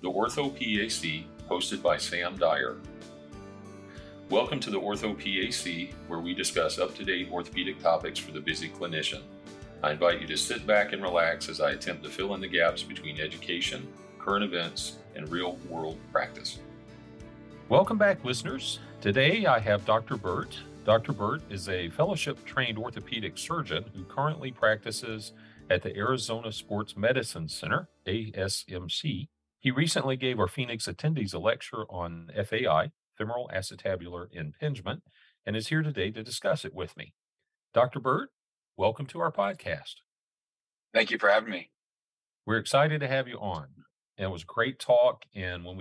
the orthoPAC, hosted by Sam Dyer. Welcome to the orthoPAC, where we discuss up-to-date orthopedic topics for the busy clinician. I invite you to sit back and relax as I attempt to fill in the gaps between education, current events, and real-world practice. Welcome back, listeners. Today I have Dr. Bert. Dr. Bert is a fellowship-trained orthopedic surgeon who currently practices at the Arizona Sports Medicine Center, ASMC. He recently gave our Phoenix attendees a lecture on FAI, Femoral Acetabular Impingement, and is here today to discuss it with me. Dr. Bert, welcome to our podcast. Thank you for having me. We're excited to have you on. And it was a great talk, and when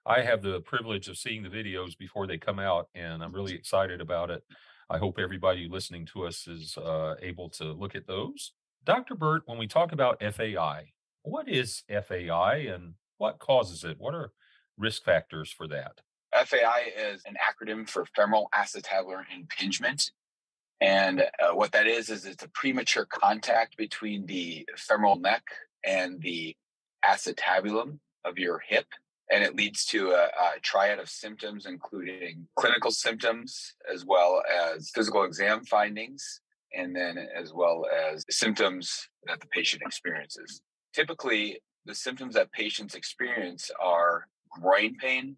I have the privilege of seeing the videos before they come out, and I'm really excited about it. I hope everybody listening to us is able to look at those. Dr. Bert, when we talk about FAI, what is FAI and what causes it? What are risk factors for that? FAI is an acronym for Femoral Acetabular Impingement. And what that is it's a premature contact between the femoral neck and the acetabulum of your hip. And it leads to a triad of symptoms, including clinical symptoms, as well as physical exam findings, and then as well as symptoms that the patient experiences. Typically, the symptoms that patients experience are groin pain.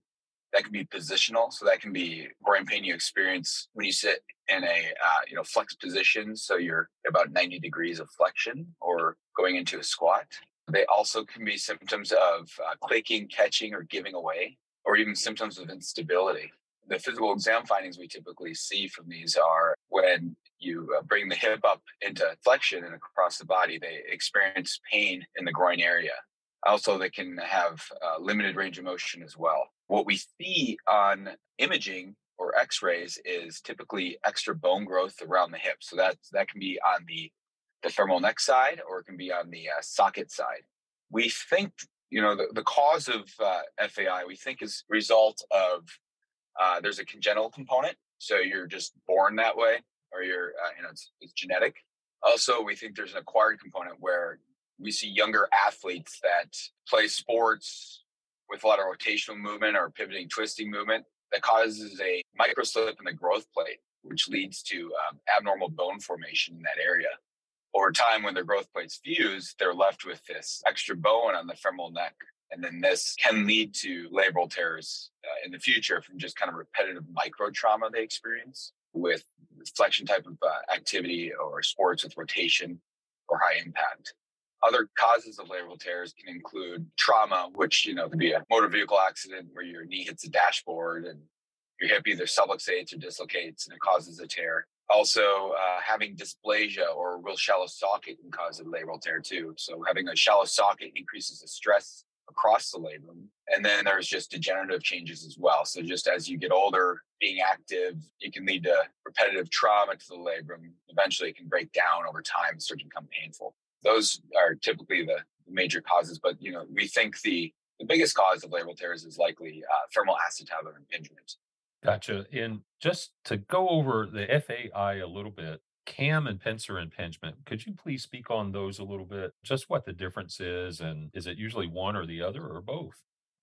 That can be positional. So that can be groin pain you experience when you sit in a flex position. So you're about 90 degrees of flexion or going into a squat. They also can be symptoms of clicking, catching, or giving away, or even symptoms of instability. The physical exam findings we typically see from these are when you bring the hip up into flexion and across the body, they experience pain in the groin area. Also, they can have limited range of motion as well. What we see on imaging or x-rays is typically extra bone growth around the hip. So that can be on the femoral neck side, or it can be on the socket side. We think, the cause of FAI, we think is a result of there's a congenital component. So you're just born that way, or you're, it's genetic. Also, we think there's an acquired component where we see younger athletes that play sports with a lot of rotational movement or pivoting, twisting movement that causes a microslip in the growth plate, which leads to abnormal bone formation in that area. Over time, when their growth plates fuse, they're left with this extra bone on the femoral neck. And then this can lead to labral tears in the future from just kind of repetitive micro trauma they experience with flexion type of activity or sports with rotation or high impact. Other causes of labral tears can include trauma, which, can be a motor vehicle accident where your knee hits the dashboard and your hip either subluxates or dislocates and it causes a tear. Also, having dysplasia or a real shallow socket can cause a labral tear too. So having a shallow socket increases the stress across the labrum. And then there's just degenerative changes as well. So just as you get older, being active, it can lead to repetitive trauma to the labrum. Eventually, it can break down over time and start to become painful. Those are typically the major causes. But, we think the biggest cause of labral tears is likely femoral acetabular impingement. Gotcha. And just to go over the FAI a little bit, CAM and pincer impingement, could you please speak on those a little bit? Just what the difference is, and is it usually one or the other or both?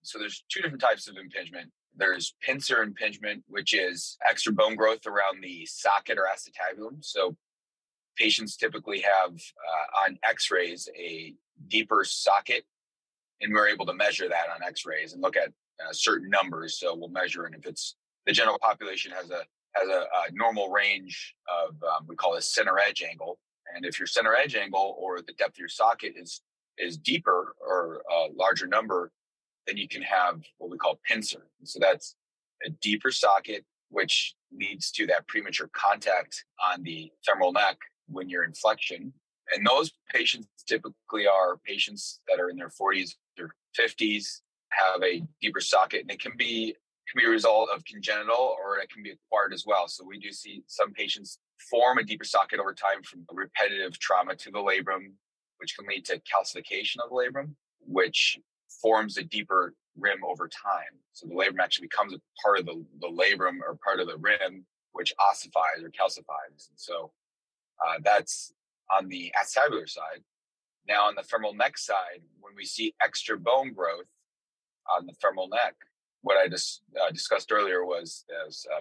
So there's two different types of impingement. There's pincer impingement, which is extra bone growth around the socket or acetabulum. So patients typically have on x-rays a deeper socket, and we're able to measure that on x-rays and look at certain numbers. So we'll measure, and if it's the general population has a normal range of we call it center edge angle, and if your center edge angle or the depth of your socket is deeper or a larger number, then you can have what we call pincer. So that's a deeper socket, which leads to that premature contact on the femoral neck when you're in flexion. And those patients typically are patients that are in their 40s or 50s, have a deeper socket, and it can be a result of congenital, or it can be acquired as well. So we do see some patients form a deeper socket over time from repetitive trauma to the labrum, which can lead to calcification of the labrum, which forms a deeper rim over time. So the labrum actually becomes a part of the labrum or part of the rim, which ossifies or calcifies. And so that's on the acetabular side. Now on the femoral neck side, when we see extra bone growth, on the femoral neck, what I just discussed earlier was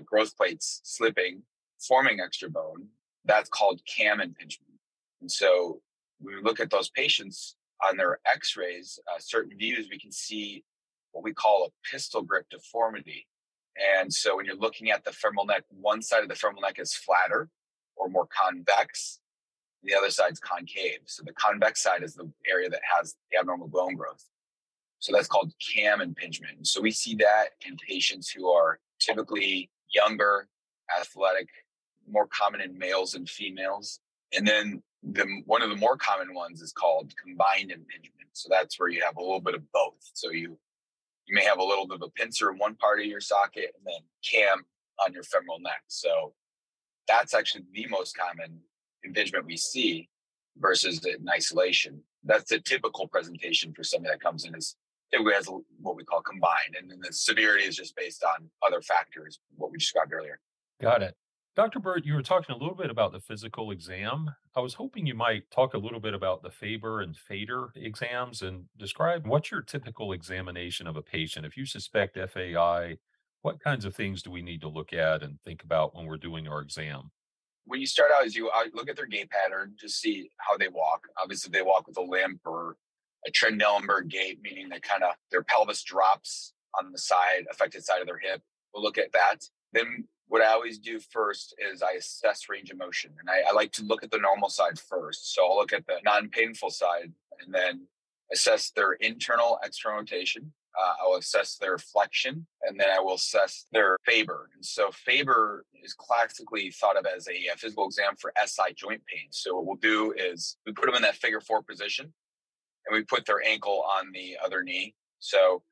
growth plates slipping, forming extra bone. That's called cam impingement. And so when we look at those patients on their x-rays, certain views, we can see what we call a pistol grip deformity. And so when you're looking at the femoral neck, one side of the femoral neck is flatter or more convex. The other side's concave. So the convex side is the area that has the abnormal bone growth. So that's called cam impingement. So we see that in patients who are typically younger, athletic, more common in males and females. And then one of the more common ones is called combined impingement. So that's where you have a little bit of both. So you may have a little bit of a pincer in one part of your socket and then cam on your femoral neck. So that's actually the most common impingement we see versus in isolation. That's the typical presentation for somebody that comes in is typically has what we call combined. And then the severity is just based on other factors, what we described earlier. Got it. Dr. Bert, you were talking a little bit about the physical exam. I was hoping you might talk a little bit about the Faber and Fader exams and describe what's your typical examination of a patient. If you suspect FAI, what kinds of things do we need to look at and think about when we're doing our exam? When you start out, you look at their gait pattern to see how they walk. Obviously, if they walk with a limp or a Trendelenburg gait, meaning their pelvis drops on the affected side of their hip. We'll look at that. Then what I always do first is I assess range of motion. And I like to look at the normal side first. So I'll look at the non-painful side and then assess their internal, external rotation. I'll assess their flexion, and then I will assess their Faber. And so Faber is classically thought of as a physical exam for SI joint pain. So what we'll do is we put them in that figure 4 position, and we put their ankle on the other knee. So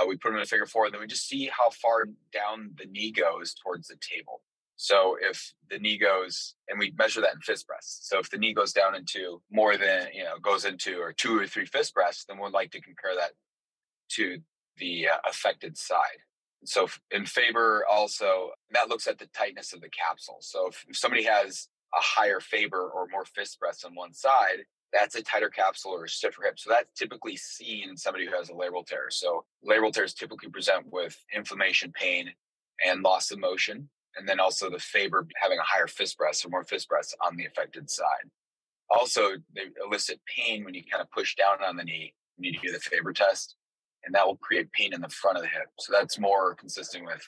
we put them in a figure 4, and then we just see how far down the knee goes towards the table. So if the knee goes, and we measure that in fist breaths. So if the knee goes down into more than, goes into or 2 or 3 fist breaths, then we'd like to compare that to the affected side. And so in Faber also, that looks at the tightness of the capsule. So if somebody has a higher Faber or more fist breaths on one side, that's a tighter capsule or a stiffer hip. So that's typically seen in somebody who has a labral tear. So labral tears typically present with inflammation, pain, and loss of motion. And then also the Faber having a higher fist breaths or more fist breaths on the affected side. Also, they elicit pain when you kind of push down on the knee when you do the Faber test, and that will create pain in the front of the hip. So that's more consistent with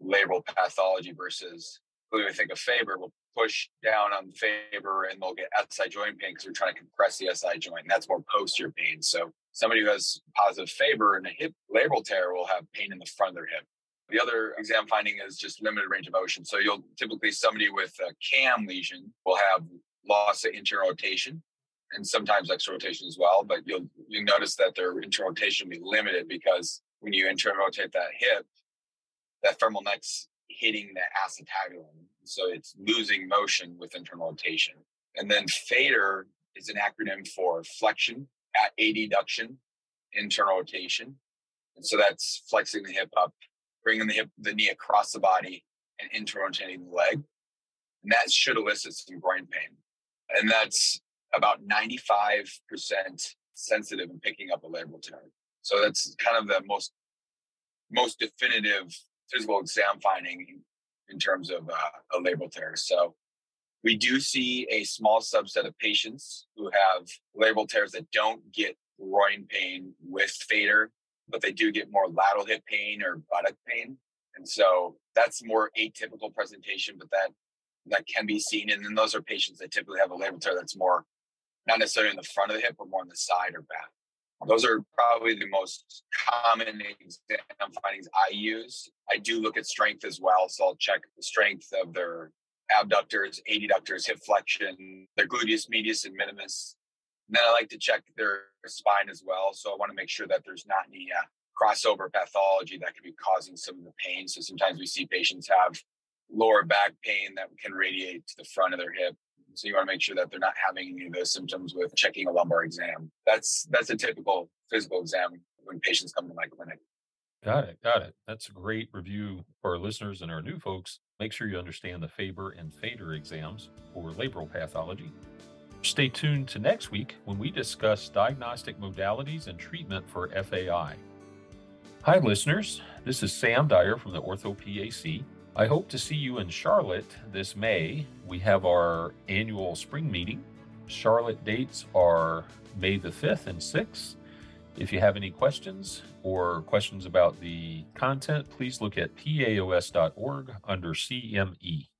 labral pathology versus when we think of Faber, we'll push down on the Faber and they'll get SI joint pain because we're trying to compress the SI joint, and that's more posterior pain. So somebody who has positive Faber and a hip labral tear will have pain in the front of their hip. The other exam finding is just limited range of motion. So you'll typically, somebody with a cam lesion will have loss of internal rotation and sometimes external rotation as well. But you'll notice that their internal rotation will be limited because when you internal rotate that hip, that femoral neck's hitting the acetabulum. So it's losing motion with internal rotation. And then Fader is an acronym for flexion, adduction, internal rotation. And so that's flexing the hip up, bringing the knee across the body and internal rotating the leg. And that should elicit some groin pain. And that's about 95% sensitive in picking up a labral tear. So that's kind of the most definitive physical exam finding in terms of a labral tear. So we do see a small subset of patients who have labral tears that don't get groin pain with Fader, but they do get more lateral hip pain or buttock pain. And so that's more atypical presentation, but that can be seen. And then those are patients that typically have a labral tear that's more, not necessarily in the front of the hip, but more on the side or back. Those are probably the most common exam findings I use. I do look at strength as well. So I'll check the strength of their abductors, adductors, hip flexion, their gluteus medius and minimus. And then I like to check their spine as well. So I want to make sure that there's not any crossover pathology that could be causing some of the pain. So sometimes we see patients have lower back pain that can radiate to the front of their hip. So you want to make sure that they're not having any of those symptoms with checking a lumbar exam. That's a typical physical exam when patients come to my clinic. Got it. That's a great review for our listeners and our new folks. Make sure you understand the Faber and Fader exams for labral pathology. Stay tuned to next week when we discuss diagnostic modalities and treatment for FAI. Hi, listeners. This is Sam Dyer from the Ortho PAC. I hope to see you in Charlotte this May. We have our annual spring meeting. Charlotte dates are May the 5th and 6th. If you have any questions or questions about the content, please look at paos.org under CME.